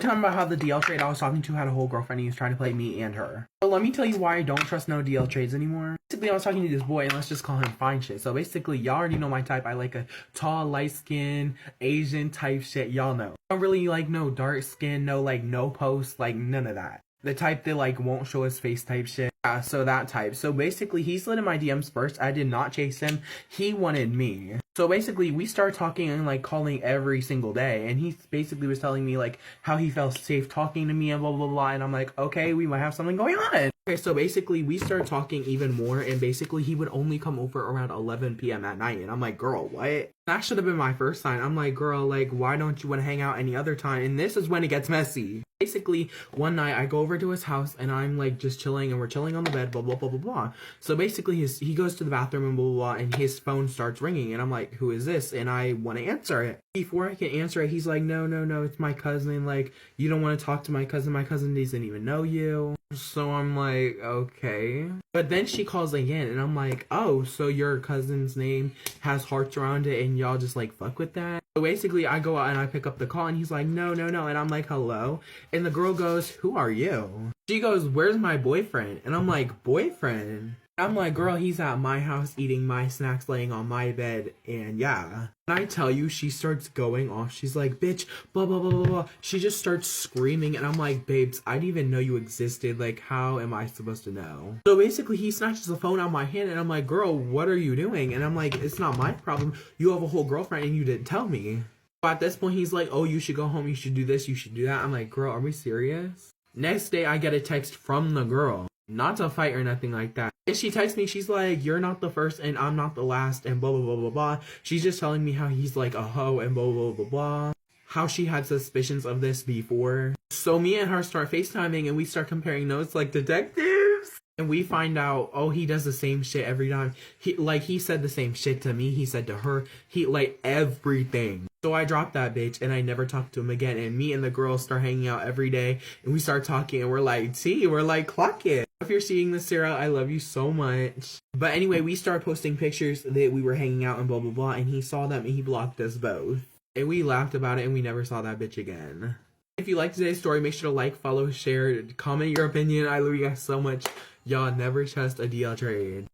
Talking about how the DL trade I was talking to had a whole girlfriend and he was trying to play me and her. So let me tell you why I don't trust no DL trades anymore. Basically, I was talking to this boy and let's just call him Fine Shit. So basically, y'all already know my type. I like a tall, light skin, Asian type shit. Y'all know. I don't really like no dark skin, no like no post, like none of that. The type that like won't show his face type shit. Yeah, so that type. So basically, he slid in my DMs first. I did not chase him. He wanted me. So basically, we started talking and like calling every single day. And he basically was telling me like how he felt safe talking to me and blah, blah, blah. And I'm like, okay, we might have something going on. Okay, so basically, we started talking even more. And basically, he would only come over around 11 p.m. at night. And I'm like, girl, what? That should have been my first sign. I'm like, girl, like, why don't you want to hang out any other time? And this is when it gets messy. Basically, one night I go over to his house and I'm like just chilling and we're chilling on the bed, blah, blah, blah, blah, blah. So basically he goes to the bathroom and blah, blah, blah, and his phone starts ringing and I'm like, who is this? And I want to answer it. Before I can answer it, he's like, no, it's my cousin. Like, you don't want to talk to my cousin. My cousin doesn't even know you. So I'm like, okay. But then she calls again and I'm like, oh, so your cousin's name has hearts around it and y'all just like fuck with that? So basically I go out and I pick up the call and he's like, no. And I'm like, hello. And the girl goes, who are you? She goes, where's my boyfriend? And I'm like, boyfriend? I'm like, girl, he's at my house eating my snacks, laying on my bed, and yeah. When I tell you, she starts going off. She's like, bitch, blah, blah, blah, blah, blah. She just starts screaming, and I'm like, babes, I didn't even know you existed. Like, how am I supposed to know? So basically, he snatches the phone out of my hand, and I'm like, girl, what are you doing? And I'm like, it's not my problem. You have a whole girlfriend, and you didn't tell me. But at this point, he's like, oh, you should go home. You should do this. You should do that. I'm like, girl, are we serious? Next day, I get a text from the girl. Not to fight or nothing like that. And she texts me, she's like, you're not the first and I'm not the last and blah, blah, blah, blah, blah. She's just telling me how he's like a hoe and blah, blah, blah, blah. How she had suspicions of this before. So me and her start FaceTiming and we start comparing notes like detectives. And we find out, oh, he does the same shit every time. He said the same shit to me. He said to her. He, like, everything. So I dropped that bitch and I never talked to him again. And me and the girls start hanging out every day. And we start talking and we're like, we're like, clock it. If you're seeing this, Sarah, I love you so much. But anyway, we started posting pictures that we were hanging out and blah, blah, blah. And he saw them and he blocked us both. And we laughed about it and we never saw that bitch again. If you liked today's story, make sure to like, follow, share, comment your opinion. I love you guys so much. Y'all never trust a DL trade.